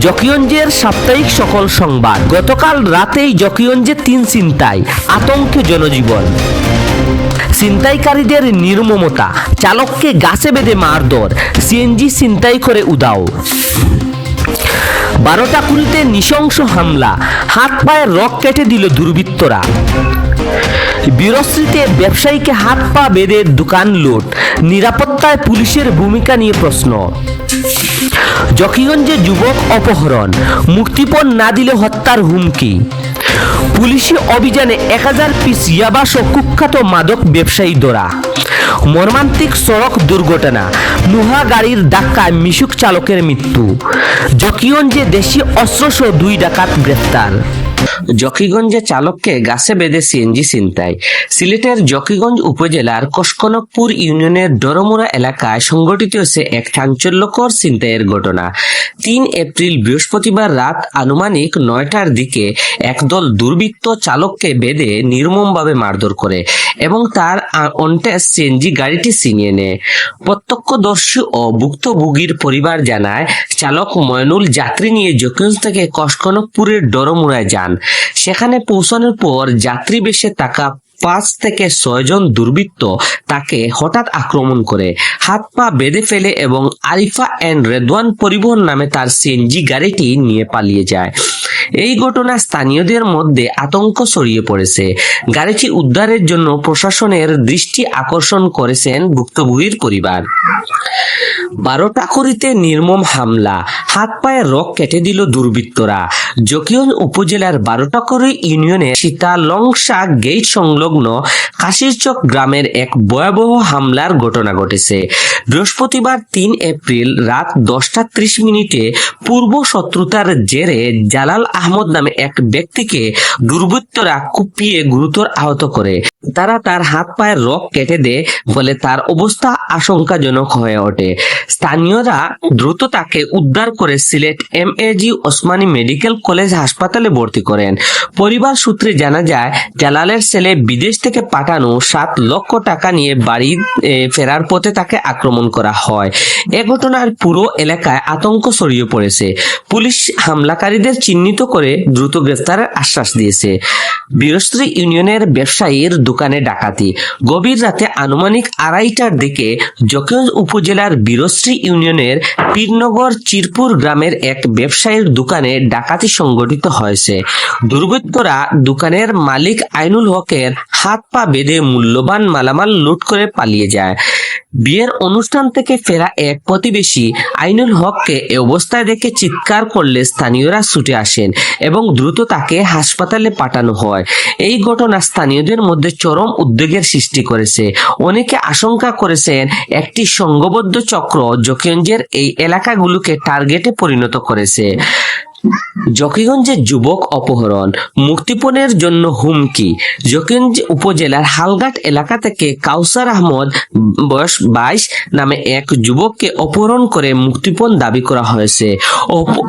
জকিগঞ্জের সাপ্তাহিক সকল সংবাদ। গতকাল রাতেই জকিগঞ্জে 3 ছিনতাই, আতঙ্কে জনজীবন। ছিনতাইকারীদের নির্মমতা, চালককে গাছে বেঁধে মারধর, সিএনজি ছিনতাই করে উধাও। 12টাকুড়িতে নৃশংস হামলা, হাত পায়ের রক কেটে দিল দুর্বৃত্তরা। বীরশ্রীতে ব্যবসায়ীকে হাত পা বেঁধে দোকান লুট, নিরাপত্তায় পুলিশের ভূমিকা নিয়ে প্রশ্ন। জকিগঞ্জে যুবক অপহরণ, মুক্তিপণ না দিলে হত্যার হুমকি। পুলিশি অভিযানে 1000 পিস ইয়াবাসহ কুখ্যাত মাদক ব্যবসায়ী ধরা। মর্মান্তিক সড়ক দুর্ঘটনা, নুহা গাড়ির ধাক্কায় মিশুক চালকের মৃত্যু। জকিগঞ্জে দেশি অস্ত্রসহ 2 ডাকাত গ্রেফতার। জকিগঞ্জে চালককে গাছে বেঁধে সিএনজি ছিনতাই। সিলেটের জকিগঞ্জ উপজেলার কসকনকপুর ইউনিয়নের ডরমুরা এলাকায় সংঘটিত হয়েছে এক চাঞ্চল্যকর ছিনতাইয়ের ঘটনা। 3 এপ্রিল বৃহস্পতিবার রাত আনুমানিক 9টার দিকে একদল দুর্বৃত্ত চালককে বেঁধে নির্মমভাবে মারধর করে এবং তার অনটেজ সিএনজি গাড়িটি ছিনিয়ে নেয়। প্রত্যক্ষদর্শী ও ভুক্তভোগীর পরিবার জানায়, চালক ময়নুল যাত্রী নিয়ে জকিগঞ্জ থেকে কসকনকপুরের ডরমুরায় যান। সেখানে পৌঁছানোর পর যাত্রী বেশে থাকা 5 থেকে 6 জন দুর্বৃত্ত তাকে হঠাৎ আক্রমণ করে হাত পা বেঁধে ফেলে এবং আরিফা এন্ড রেদওয়ান পরিবহন নামে তার সিএনজি গাড়িটি নিয়ে পালিয়ে যায়। এই ঘটনা স্থানীয়দের মধ্যে আতঙ্ক ছড়িয়ে পড়েছে। গাড়িটি উদ্ধারের জন্য প্রশাসনের দৃষ্টি আকর্ষণ করেছেন ভুক্তভোগীর পরিবার। 12টাকুড়িতে নির্মম হামলা, হাত পায়ে রক কেটে দিল দুর্বৃত্তরা। জকিগঞ্জ উপজেলার 12টাকুড়ি ইউনিয়নের সীতালংসা গেট সংলগ্ন কাশিরচক গ্রামের এক ভয়াবহ হামলার ঘটনা ঘটেছে। বৃহস্পতিবার 3 এপ্রিল রাত 10টা 30 মিনিটে পূর্ব শত্রুতার জেরে জালাল আহমদ নামে এক ব্যক্তিকে দুর্বৃত্তরা কুপিয়ে গুরুতর আহত করে। তারা তার হাত পায়ের রক কেটে দেয়, ফলে তার অবস্থা আশঙ্কাজনক হয়ে ওঠে। স্থানীয়রা দ্রুত তাকে উদ্ধার করে Sylhet MAG Osmani medical college হাসপাতালে ভর্তি করেন। পরিবার সূত্রে জানা যায়, জালালের ছেলে বিদেশ থেকে পাঠানো 7 লক্ষ টাকা নিয়ে বাড়ি ফেরার পথে তাকে আক্রমণ করা হয়। এ ঘটনার পুরো এলাকায় আতঙ্ক ছড়িয়ে পড়েছে। পুলিশ হামলাকারীদের চিহ্নিত করে দ্রুত গ্রেফতারের আশ্বাস দিয়েছে। বীরশ্রী ইউনিয়নের ব্যবসায়ীর দোকানে ডাকাতি। গভীর রাতে আনুমানিক 2:30টার দিকে জকিগঞ্জ উপজেলার বীরশ্রী ইউনিয়নের পীরনগর চিরপুর গ্রামের এক ব্যবসায়ীর দোকানে ডাকাতি সংঘটিত হয়েছে। দুর্বৃত্তরা দোকানের মালিক আইনুল হকের হাত পা বেঁধে মূল্যবান মালামাল লুট করে পালিয়ে যায়। বিয়ের অনুষ্ঠান থেকে ফেরা এক প্রতিবেশী আইনুল হককে এ অবস্থায় দেখে চিৎকার করলে স্থানীয়রা ছুটে আসেন এবং দ্রুত তাকে হাসপাতালে পাঠানো হয়। এই ঘটনা স্থানীয়দের মধ্যে চরম উদ্বেগের সৃষ্টি করেছে। অনেকে আশঙ্কা করেছেন, একটি সংঘবদ্ধ চক্র জকিগঞ্জের এই এলাকাগুলোকে টার্গেটে পরিণত করেছে। জকিগঞ্জে যুবক অপহরণ, মুক্তিপণের জন্য হুমকি। জকিগঞ্জ উপজেলার হালঘাট এলাকা থেকে কাউসার আহমদ বয়স 22 নামে এক যুবককে অপহরণ করে মুক্তিপণ দাবি করা হয়েছে।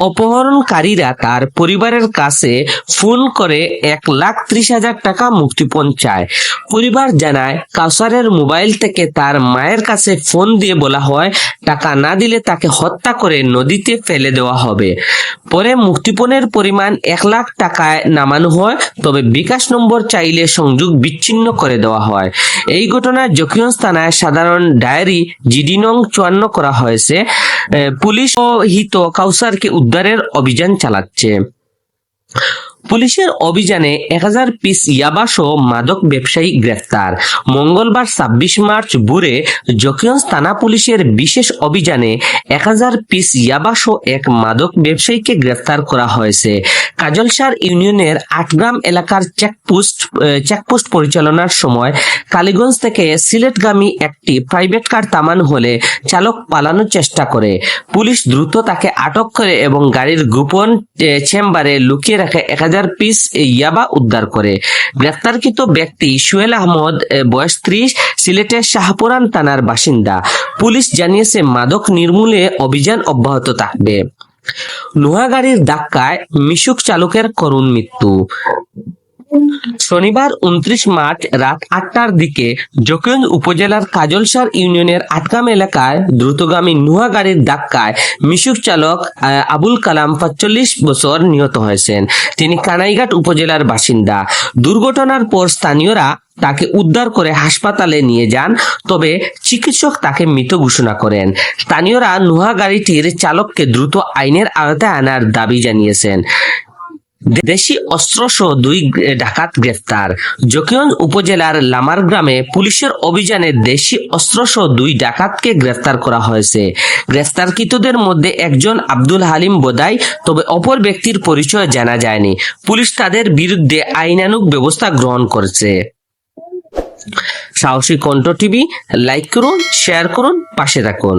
অপহরণকারীরা তার পরিবারের কাছে ফোন করে 1,30,000 টাকা মুক্তিপণ চায়। পরিবার জানায়, কাউসারের মোবাইল থেকে তার মায়ের কাছে ফোন দিয়ে বলা হয়, টাকা না দিলে তাকে হত্যা করে নদীতে ফেলে দেওয়া হবে। পরে মুক্তিপণের পরিমাণ 1 লাখ টাকায় নামানো হয়, তবে বিকাশ নম্বর চাইলে সংযোগ বিচ্ছিন্ন করে দেওয়া হয়। এই ঘটনায় জকিগঞ্জ থানায় সাধারণ ডায়েরি জিডি নং 54 করা হয়েছে। পুলিশ হিত কাউসারকে উদ্ধারের অভিযান চালাচ্ছে। পুলিশের অভিযানে 1000 পিস ইয়াবাসহ মাদক ব্যবসায়ী গ্রেফতার। মঙ্গলবার 26 মার্চ ভোরে জকিগঞ্জ থানা পুলিশের বিশেষ অভিযানে 1000 পিস ইয়াবাসহ এক মাদক ব্যবসায়ীকে গ্রেফতার করা হয়েছে। কাজলসার ইউনিয়নের 8 গ্রাম এলাকার চেকপোস্ট পরিচালনার সময় কালীগঞ্জ থেকে সিলেটগামী একটি প্রাইভেট কার থামানো হলে চালক পালানোর চেষ্টা করে। পুলিশ দ্রুত তাকে আটক করে এবং গাড়ির গোপন চেম্বারে লুকিয়ে রাখে 1000 পিস ইয়াবা উদ্ধার করে। গ্রেফতারকৃত ব্যক্তি সুহেল আহমদ বয়স 30, সিলেটের শাহপুরান থানার বাসিন্দা। পুলিশ জানিয়েছে, মাদক নির্মূলে অভিযান অব্যাহত থাকবে। নুহা গাড়ির ধাক্কায় মিশুক চালকের করুণ মৃত্যু। শনিবার 29 মার্চ রাত 8টার দিকে জকিগঞ্জ উপজেলার কাজলসার ইউনিয়নের আটকাম এলাকায় দ্রুতগামী নুহা গাড়ির ধাক্কায় মিশুক চালক আবুল কালাম 45 বছর নিহত হয়েছেন। তিনি কানাইঘাট উপজেলার বাসিন্দা। দুর্ঘটনার পর স্থানীয়রা তাকে উদ্ধার করে হাসপাতালে নিয়ে যান, তবে চিকিৎসক তাকে মৃত ঘোষণা করেন। স্থানীয়রা নুহা গাড়িটির চালককে দ্রুত আইনের আওতায় আনার দাবি জানিয়েছেন। দেশি অস্ত্রসহ 2 ডাকাত গ্রেফতার। জকিগঞ্জ উপজেলার লামার গ্রামে পুলিশের অভিযানে দেশি অস্ত্রসহ 2 ডাকাতকে গ্রেফতার করা হয়েছে। গ্রেফতারকৃতদের মধ্যে একজন আব্দুল হালিম বোদাই, তবে অপর ব্যক্তির পরিচয় জানা যায়নি। পুলিশ তাদের বিরুদ্ধে আইনানুগ ব্যবস্থা গ্রহণ করেছে। সাহসী কণ্ঠ টিভি লাইক করুন, শেয়ার করুন, পাশে থাকুন।